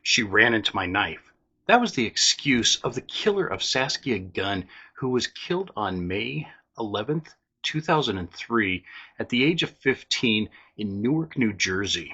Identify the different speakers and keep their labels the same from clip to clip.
Speaker 1: She ran into my knife. That was the excuse of the killer of Sakia Gunn, who was killed on May 11th, 2003, at the age of 15 in Newark, New Jersey.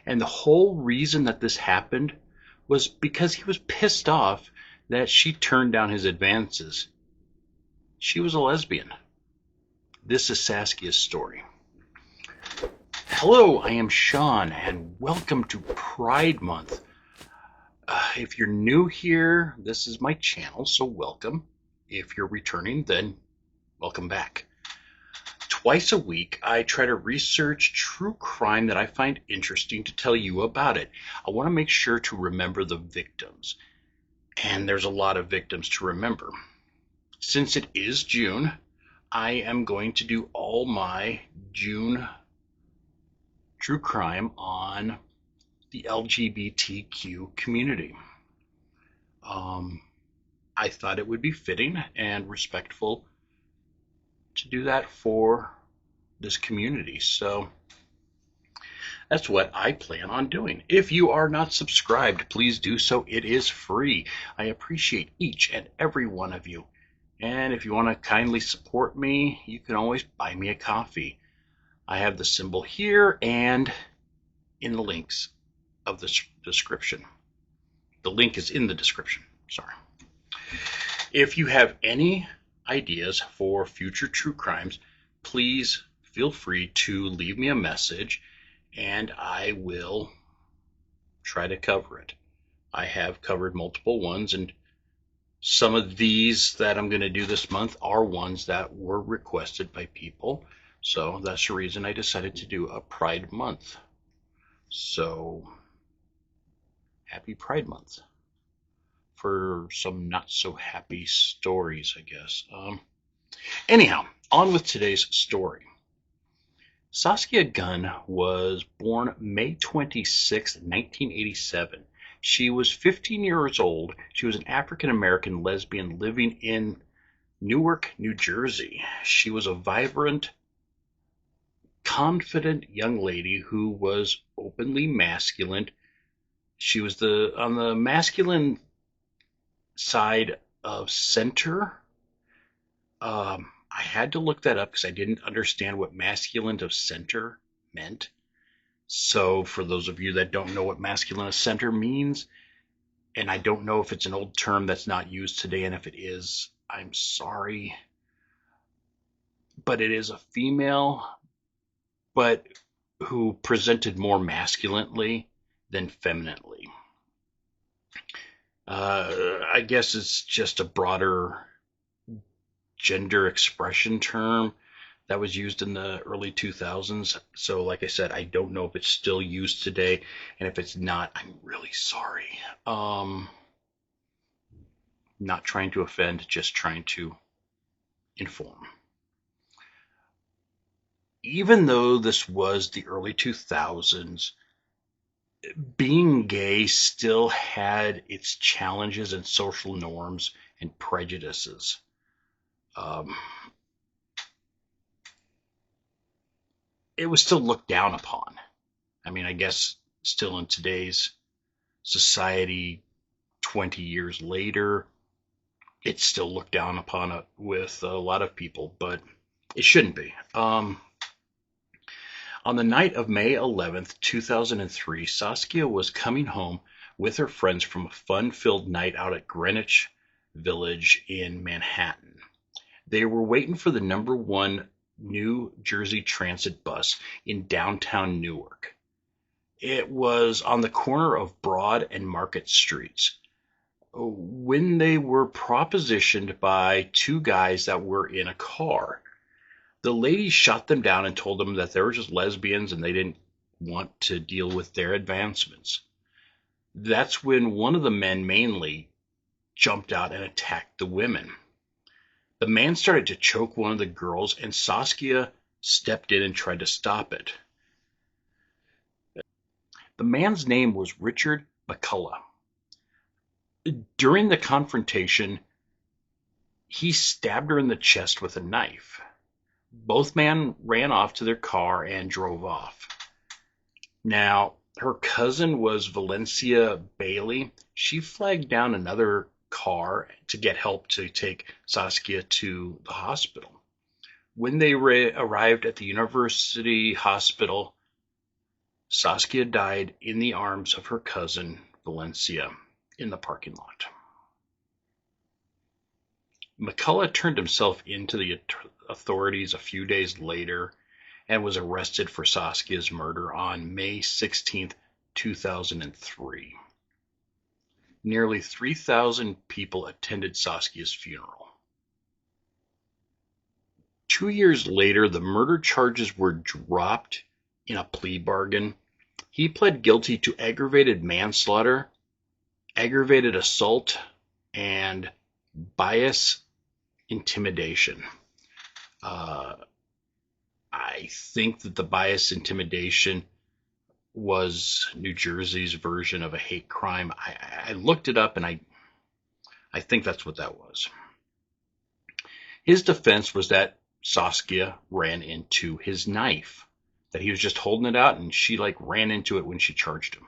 Speaker 1: And the whole reason that this happened was because he was pissed off that she turned down his advances. She was a lesbian. This is Saskia's story. Hello, I am Sean, and welcome to Pride Month. If you're new here, this is my channel, so welcome. If you're returning, then welcome back. Twice a week, I try to research true crime that I find interesting to tell you about it. I want to make sure to remember the victims, and there's a lot of victims to remember. Since it is June, I am going to do all my June true crime on the LGBTQ community. I thought it would be fitting and respectful to do that for this community. So that's what I plan on doing. If you are not subscribed, please do so. It is free. I appreciate each and every one of you. And if you want to kindly support me, you can always buy me a coffee. I have the symbol here and in the links of the description. The link is in the description. Sorry. If you have any ideas for future true crimes, please feel free to leave me a message and I will try to cover it. I have covered multiple ones, and some of these that I'm going to do this month are ones that were requested by people. So that's the reason I decided to do a Pride Month. So happy Pride Month for some not so happy stories, I guess. Anyhow, on with today's story. Sakia Gunn was born May 26, 1987. She was 15 years old. She was an African-American lesbian living in Newark, New Jersey. She was a vibrant, confident young lady who was openly masculine. She was on the masculine side of center. I had to look that up because I didn't understand what masculine of center meant. So for those of you that don't know what masculine of center means, and I don't know if it's an old term that's not used today, and if it is, I'm sorry. But it is a female, but who presented more masculinely than femininely. I guess it's just a broader gender expression term that was used in the early 2000s. So like I said, I don't know if it's still used today, and if it's not, I'm really sorry. Not trying to offend, just trying to inform. Even though this was the early 2000s, being gay still had its challenges and social norms and prejudices. It was still looked down upon. I mean, I guess still in today's society, 20 years later, it's still looked down upon with a lot of people, but it shouldn't be. On the night of May 11th, 2003, Sas-Kia was coming home with her friends from a fun-filled night out at Greenwich Village in Manhattan. They were waiting for the number 1 New Jersey Transit bus in downtown Newark. It was on the corner of Broad and Market Streets when they were propositioned by 2 guys that were in a car. The ladies shot them down and told them that they were just lesbians and they didn't want to deal with their advancements. That's when one of the men mainly jumped out and attacked the women. The man started to choke one of the girls, and Sas-Kia stepped in and tried to stop it. The man's name was Richard McCullough. During the confrontation, he stabbed her in the chest with a knife. Both men ran off to their car and drove off. Now, Her cousin was Valencia Bailey. She flagged down another car to get help to take Sas-Kia to the hospital. When they arrived at the university hospital, Sas-Kia died in the arms of her cousin Valencia in the parking lot. McCullough turned himself in to the authorities a few days later and was arrested for Sas-Kia's murder on May 16, 2003. Nearly 3,000 people attended Sas-Kia's funeral. 2 years later, the murder charges were dropped in a plea bargain. He pled guilty to aggravated manslaughter, aggravated assault, and bias intimidation. I think that the bias intimidation was New Jersey's version of a hate crime. I looked it up, and I think that's what that was. His defense was that Sas-Kia ran into his knife, that he was just holding it out, and she ran into it when she charged him.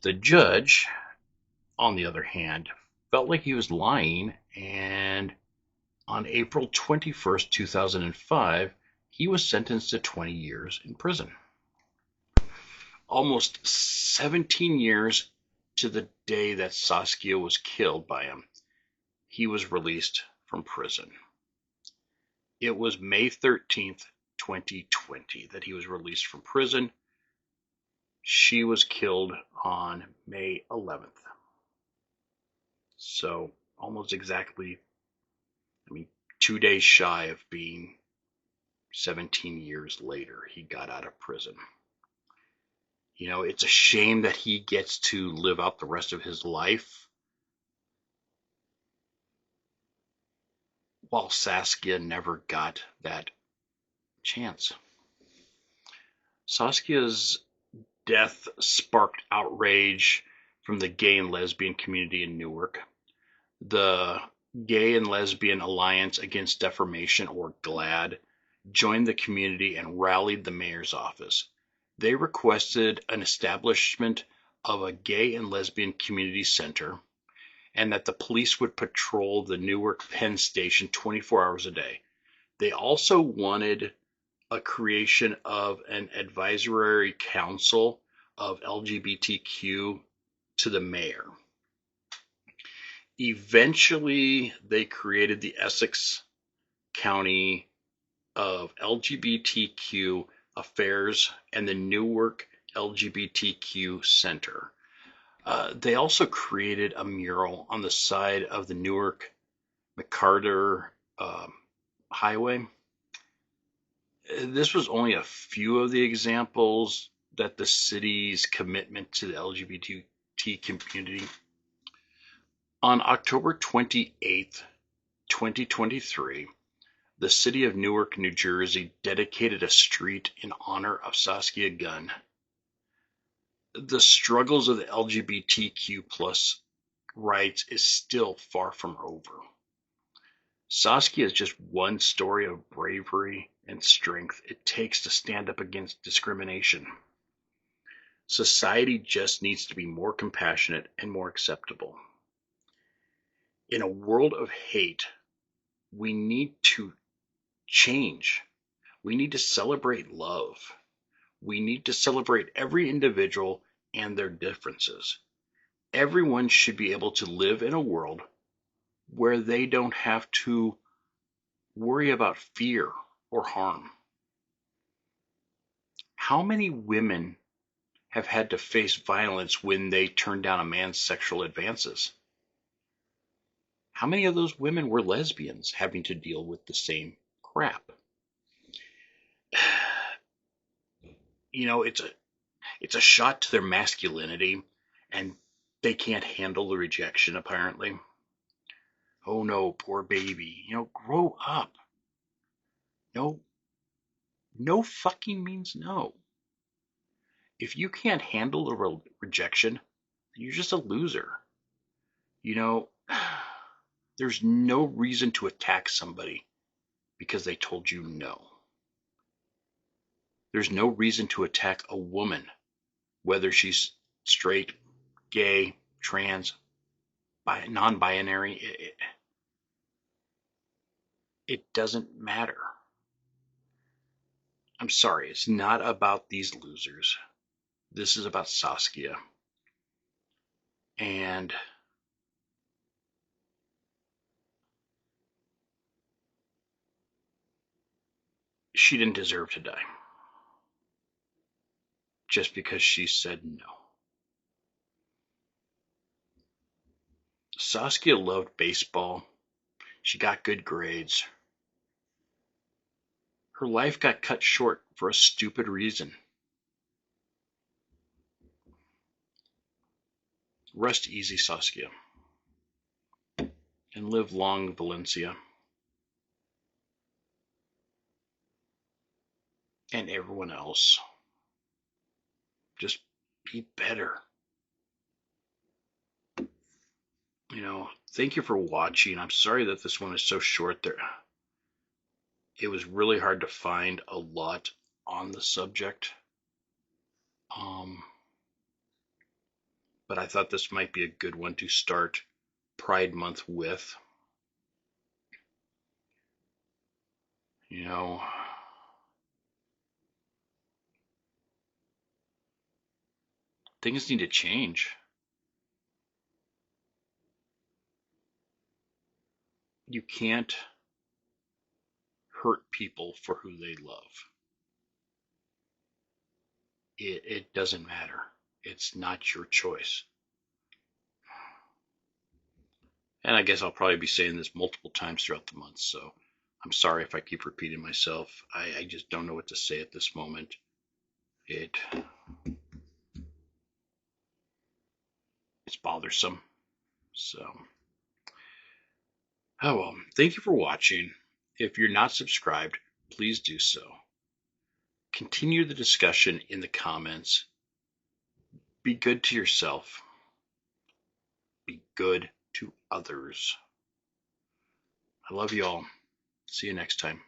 Speaker 1: The judge, on the other hand, felt like he was lying, and on April 21st, 2005, he was sentenced to 20 years in prison. Almost 17 years to the day that Sas-Kia was killed by him, he was released from prison. It was May 13th, 2020 that he was released from prison. She was killed on May 11th. So almost exactly, 2 days shy of being 17 years later, he got out of prison. It's a shame that he gets to live out the rest of his life while Sas-Kia never got that chance. Sas-Kia's death sparked outrage from the gay and lesbian community in Newark. The Gay and Lesbian Alliance Against Defamation, or GLAAD, joined the community and rallied the mayor's office. They requested an establishment of a gay and lesbian community center, and that the police would patrol the Newark Penn Station 24 hours a day. They also wanted a creation of an advisory council of LGBTQ to the mayor. Eventually, they created the Essex County of LGBTQ Affairs and the Newark LGBTQ Center. They also created a mural on the side of the Newark McCarter Highway. This was only a few of the examples that the city's commitment to the LGBT community. On October 28th, 2023, the city of Newark, New Jersey dedicated a street in honor of Sakia Gunn. The struggles of the LGBTQ plus rights is still far from over. Sas-Kia is just one story of bravery and strength it takes to stand up against discrimination. Society just needs to be more compassionate and more acceptable. In a world of hate, we need to change. We need to celebrate love. We need to celebrate every individual and their differences. Everyone should be able to live in a world where they don't have to worry about fear or harm. How many women have had to face violence when they turned down a man's sexual advances? How many of those women were lesbians having to deal with the same crap? It's a shot to their masculinity, and they can't handle the rejection, apparently. Oh no, poor baby. Grow up. No fucking means no. If you can't handle the rejection, you're just a loser. There's no reason to attack somebody because they told you no. There's no reason to attack a woman whether she's straight, gay, trans, non-binary, it doesn't matter. I'm sorry, it's not about these losers. This is about Sas-Kia. And she didn't deserve to die just because she said no. Sas-Kia loved baseball. She got good grades. Her life got cut short for a stupid reason. Rest easy, Sas-Kia. And live long, Valencia. And everyone else. Just be better. Thank you for watching. I'm sorry that this one is so short. It was really hard to find a lot on the subject. But I thought this might be a good one to start Pride Month with. Things need to change. You can't hurt people for who they love. It doesn't matter. It's not your choice. And I guess I'll probably be saying this multiple times throughout the month, so I'm sorry if I keep repeating myself. I just don't know what to say at this moment. It's bothersome. So, oh well. Thank you for watching. If you're not subscribed, please do so. Continue the discussion in the comments. Be good to yourself. Be good to others. I love you all. See you next time.